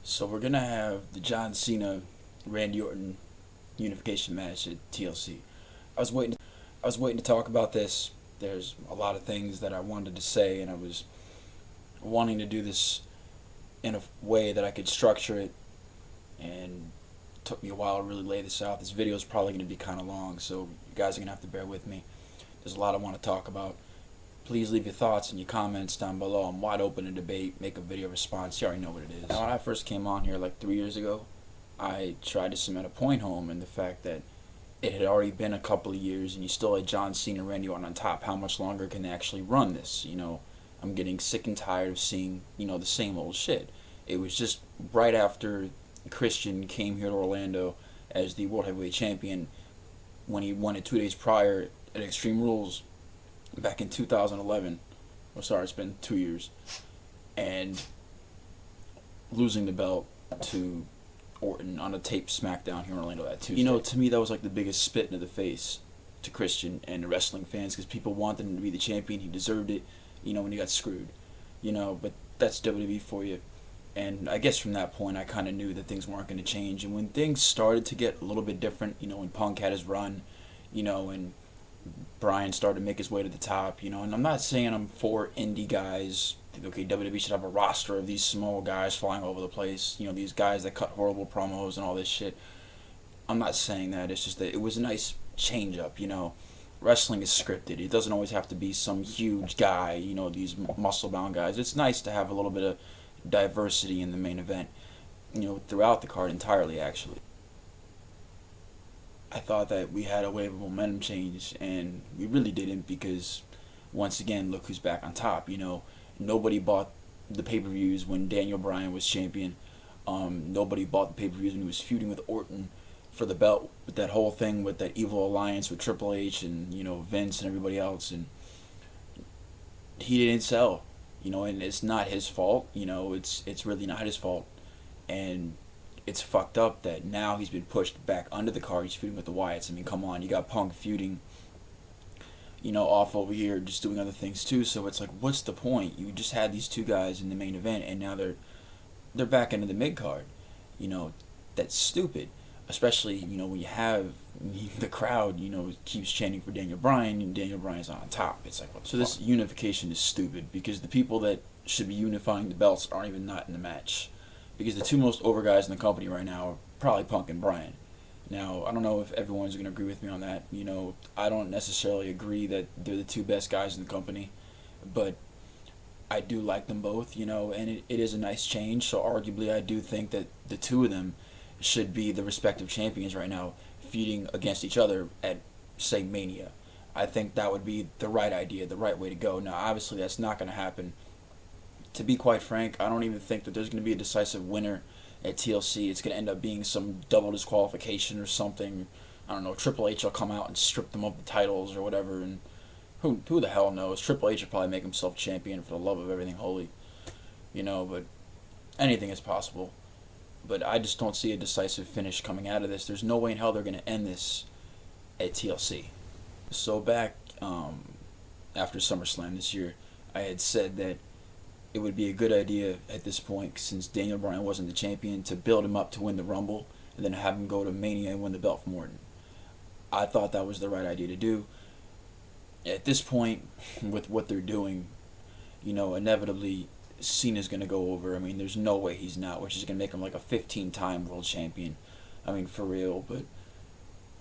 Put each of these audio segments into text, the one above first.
So we're gonna have the John Cena, Randy Orton unification match at TLC. I was waiting. I was waiting to talk about this. There's a lot of things that I wanted to say, and I was wanting to do this in a way that I could structure it. And it took me a while to really lay this out. This video is probably going to be kind of long, so you guys are gonna have to bear with me. There's a lot I want to talk about. Please leave your thoughts and your comments down below. I'm wide open to debate, make a video response. You already know what it is. Now, when I first came on here like 3 years ago, I tried to cement a point home in the fact that it had already been a couple of years and you still had John Cena and Randy Orton on top. How much longer can they actually run this? I'm getting sick and tired of seeing, the same old shit. It was just right after Christian came here to Orlando as the World Heavyweight Champion when he won it 2 days prior at Extreme Rules back in 2011. Oh, sorry, it's been 2 years. And losing the belt to Orton on a taped SmackDown here in Orlando that Tuesday. To me, that was like the biggest spit into the face to Christian and the wrestling fans because people wanted him to be the champion. He deserved it, when he got screwed. But that's WWE for you. And I guess from that point, I kind of knew that things weren't going to change. And when things started to get a little bit different, when Punk had his run, and Bryan started to make his way to the top, and I'm not saying I'm for indie guys. Okay, WWE should have a roster of these small guys flying over the place, these guys that cut horrible promos and all this shit. I'm not saying that. It's just that it was a nice change up, Wrestling is scripted. It doesn't always have to be some huge guy, these muscle-bound guys. It's nice to have a little bit of diversity in the main event, throughout the card entirely, actually. I thought that we had a wave of momentum change, and we really didn't because, once again, look who's back on top. Nobody bought the pay-per-views when Daniel Bryan was champion. Nobody bought the pay-per-views when he was feuding with Orton for the belt. With that whole thing with that evil alliance with Triple H and Vince and everybody else, and he didn't sell. And it's not his fault. It's really not his fault, and it's fucked up that now he's been pushed back under the card. He's feuding with the Wyatts. I mean, come on, you got Punk feuding, off over here, just doing other things too. So it's like, what's the point? You just had these two guys in the main event, and now they're back into the mid card. That's stupid. Especially, when you have the crowd, keeps chanting for Daniel Bryan, and Daniel Bryan's on top. It's like, what the fuck? This unification is stupid because the people that should be unifying the belts aren't even not in the match. Because the two most over guys in the company right now are probably Punk and Bryan. Now, I don't know if everyone's going to agree with me on that. I don't necessarily agree that they're the two best guys in the company, but I do like them both, and it is a nice change. So arguably, I do think that the two of them should be the respective champions right now, feuding against each other at, say, Mania. I think that would be the right idea, the right way to go. Now, obviously, that's not going to happen. To be quite frank, I don't even think that there's going to be a decisive winner at TLC. It's going to end up being some double disqualification or something. I don't know. Triple H will come out and strip them of the titles or whatever, and who the hell knows? Triple H will probably make himself champion for the love of everything holy, but anything is possible. But I just don't see a decisive finish coming out of this. There's no way in hell they're going to end this at TLC. So back after SummerSlam this year, I had said that it would be a good idea at this point, since Daniel Bryan wasn't the champion, to build him up to win the Rumble and then have him go to Mania and win the belt from Orton. I thought that was the right idea to do. At this point, with what they're doing, inevitably Cena's going to go over. I mean, there's no way he's not, which is going to make him like a 15-time world champion. I mean, for real. But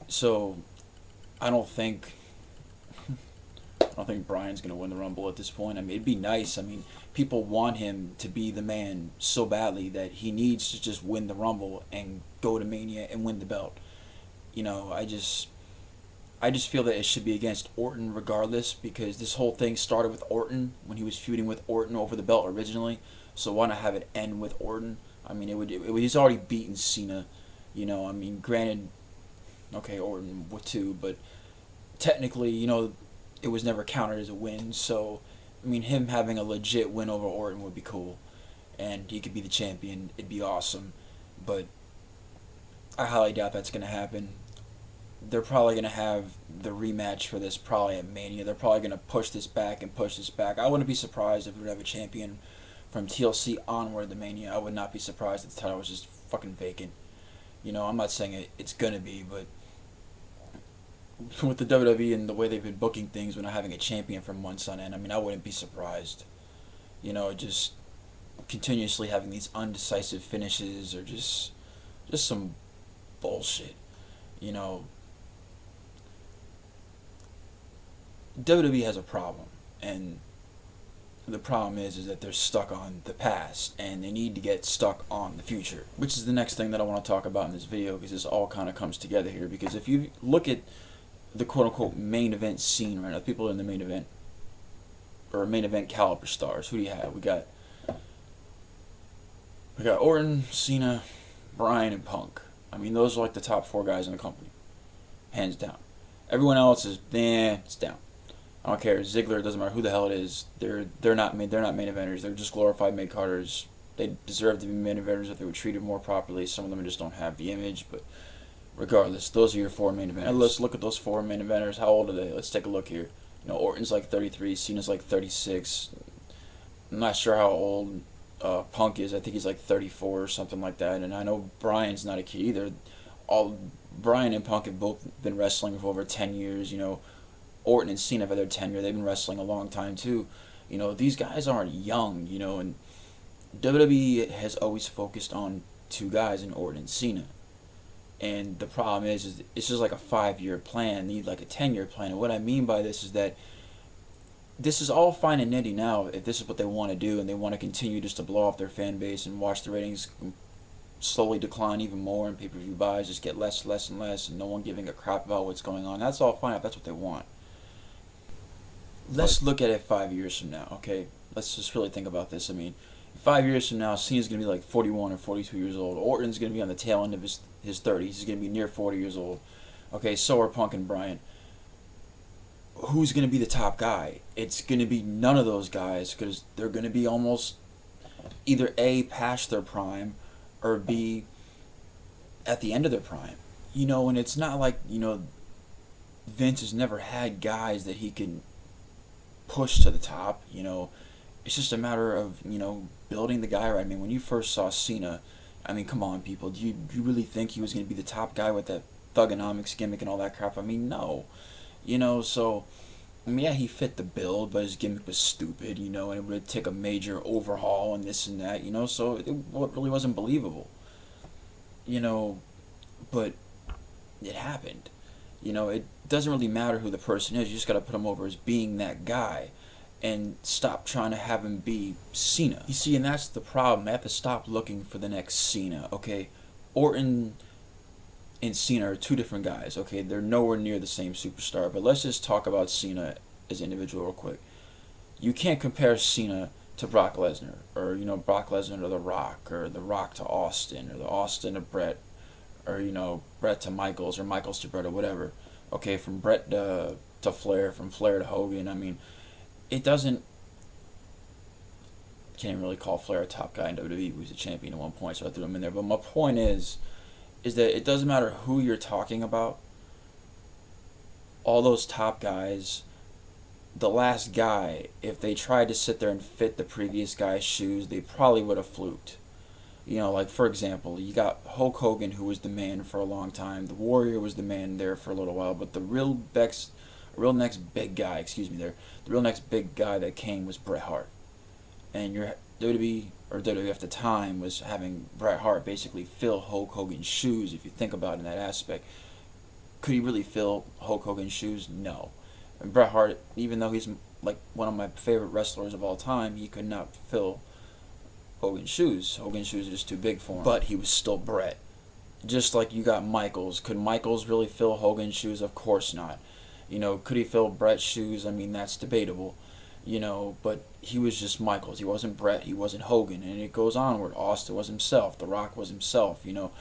so I don't think Bryan's going to win the Rumble at this point. I mean, it'd be nice. I mean, people want him to be the man so badly that he needs to just win the Rumble and go to Mania and win the belt. I just feel that it should be against Orton regardless, because this whole thing started with Orton when he was feuding with Orton over the belt originally. So why not have it end with Orton? I mean, he's already beaten Cena. I mean, granted, okay, Orton with two, but technically, it was never counted as a win. So, I mean, him having a legit win over Orton would be cool, and he could be the champion. It'd be awesome, but I highly doubt that's going to happen. They're probably going to have the rematch for this probably at Mania. They're probably going to push this back and push this back. I wouldn't be surprised if we would have a champion from TLC onward, the Mania, I would not be surprised if the title was just fucking vacant. I'm not saying it's gonna be, but with the WWE and the way they've been booking things, when not having a champion for months on end, I mean, I wouldn't be surprised. Just continuously having these undecisive finishes or just some bullshit. You know, WWE has a problem, and the problem is that they're stuck on the past, and they need to get stuck on the future, which is the next thing that I want to talk about in this video, because this all kind of comes together here. Because if you look at the quote-unquote main event scene right now, people in the main event, or main event caliber stars, who do you have? We got Orton, Cena, Bryan, and Punk. I mean, those are like the top 4 guys in the company, hands down. Everyone else is, it's down. I don't care. Ziggler, it doesn't matter who the hell it is. They're not main eventers. They're just glorified mid carders. They deserve to be main eventers if they were treated more properly. Some of them just don't have the image, but regardless, those are your 4 main eventers. And let's look at those 4 main eventers. How old are they? Let's take a look here. Orton's like 33, Cena's like 36. I'm not sure how old Punk is. I think he's like 34 or something like that. And I know Bryan's not a kid either. Bryan and Punk have both been wrestling for over 10 years. Orton and Cena have had their tenure. They've been wrestling a long time too. These guys aren't young. And WWE has always focused on 2 guys in Orton and Cena. And the problem is it's just like a 5-year plan. They need like a 10-year plan. And what I mean by this is that this is all fine and dandy now if this is what they want to do, and they want to continue just to blow off their fan base and watch the ratings slowly decline even more, and pay-per-view buys just get less and less, and no one giving a crap about what's going on. That's all fine if that's what they want. Let's look at it 5 years from now, okay? Let's just really think about this. I mean, 5 years from now, Cena's going to be like 41 or 42 years old. Orton's going to be on the tail end of his 30s. He's going to be near 40 years old. Okay, so are Punk and Bryan. Who's going to be the top guy? It's going to be none of those guys, because they're going to be almost either A, past their prime, or B, at the end of their prime. And it's not like, Vince has never had guys that he can push to the top. It's just a matter of, building the guy right. I mean, when you first saw Cena, I mean, come on, people. Do you really think he was going to be the top guy with that thugonomics gimmick and all that crap? I mean, no. So, I mean, yeah, he fit the build, but his gimmick was stupid, and it would take a major overhaul and this and that, so it really wasn't believable. But it happened. It doesn't really matter who the person is. You just got to put him over as being that guy and stop trying to have him be Cena. You see, and that's the problem. I have to stop looking for the next Cena, okay? Orton and Cena are 2 different guys, okay? They're nowhere near the same superstar. But let's just talk about Cena as an individual real quick. You can't compare Cena to Brock Lesnar, or, Brock Lesnar to The Rock, or The Rock to Austin, or the Austin to Brett, or, Brett to Michaels, or Michaels to Brett, or whatever. Okay, from Brett to Flair, from Flair to Hogan. I mean, it doesn't... Can't even really call Flair a top guy in WWE. He was a champion at one point, so I threw him in there. But my point is that it doesn't matter who you're talking about. All those top guys, the last guy, if they tried to sit there and fit the previous guy's shoes, they probably would have fluked. Like, for example, you got Hulk Hogan, who was the man for a long time. The Warrior was the man there for a little while, but the real next big guy that came was Bret Hart. And your WWE, or WWE at the time, was having Bret Hart basically fill Hulk Hogan's shoes, if you think about it in that aspect. Could he really fill Hulk Hogan's shoes? No. And Bret Hart, even though he's like one of my favorite wrestlers of all time, he could not fill Hogan's shoes. Hogan's shoes are just too big for him. But he was still Bret. Just like you got Michaels. Could Michaels really fill Hogan's shoes? Of course not. Could he fill Bret's shoes? I mean, that's debatable. But he was just Michaels. He wasn't Bret. He wasn't Hogan. And it goes onward. Austin was himself. The Rock was himself. No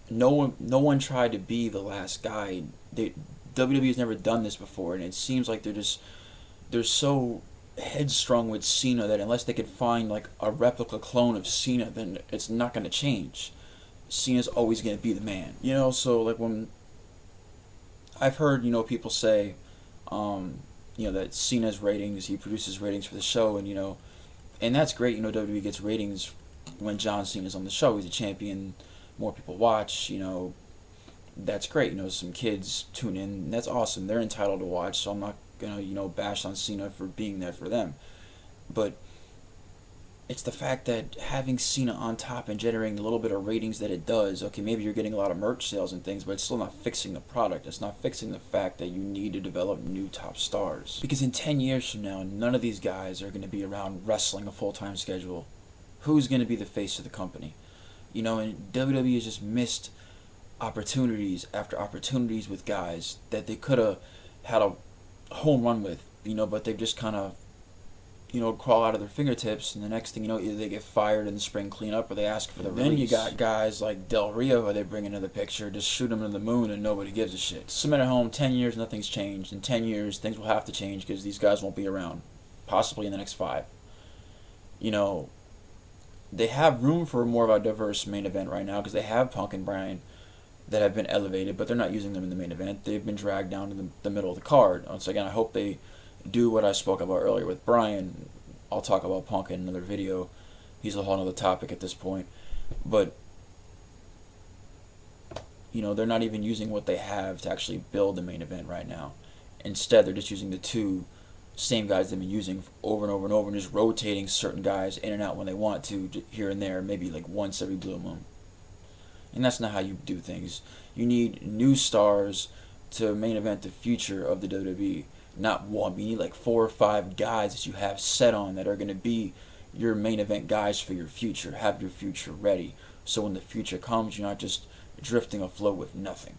one tried to be the last guy. WWE has never done this before, and it seems like they're so headstrong with Cena that unless they could find like a replica clone of Cena, then it's not going to change. Cena's always going to be the man. So like when I've heard, people say, that Cena's ratings, he produces ratings for the show, and And that's great. WWE gets ratings when John Cena's on the show. He's a champion. More people watch. That's great. Some kids tune in. That's awesome. They're entitled to watch. So I'm not gonna bash on Cena for being there for them. But it's the fact that having Cena on top and generating a little bit of ratings that it does, okay, maybe you're getting a lot of merch sales and things, but it's still not fixing the product. It's not fixing the fact that you need to develop new top stars. Because in 10 years from now, none of these guys are going to be around wrestling a full-time schedule. Who's going to be the face of the company? And WWE has just missed opportunities after opportunities with guys that they could have had a home run with, but they've just kind of crawl out of their fingertips, and the next thing you know, either they get fired in the spring cleanup or they ask for the release. Then you got guys like Del Rio who they bring into the picture, just shoot them to the moon and nobody gives a shit. Cement at home, 10 years, nothing's changed. In 10 years, things will have to change because these guys won't be around, possibly in the next 5. They have room for more of a diverse main event right now because they have Punk and Bryan that have been elevated, but they're not using them in the main event. They've been dragged down to the middle of the card. Once again, I hope they do what I spoke about earlier with Bryan. I'll talk about Punk in another video. He's a whole other topic at this point. But, they're not even using what they have to actually build the main event right now. Instead, they're just using the two same guys they've been using over and over and over and just rotating certain guys in and out when they want to, here and there, maybe like once every blue moon. And that's not how you do things. You need new stars to main event the future of the WWE. Not one. You need like 4 or 5 guys that you have set on that are going to be your main event guys for your future. Have your future ready. So when the future comes, you're not just drifting afloat with nothing.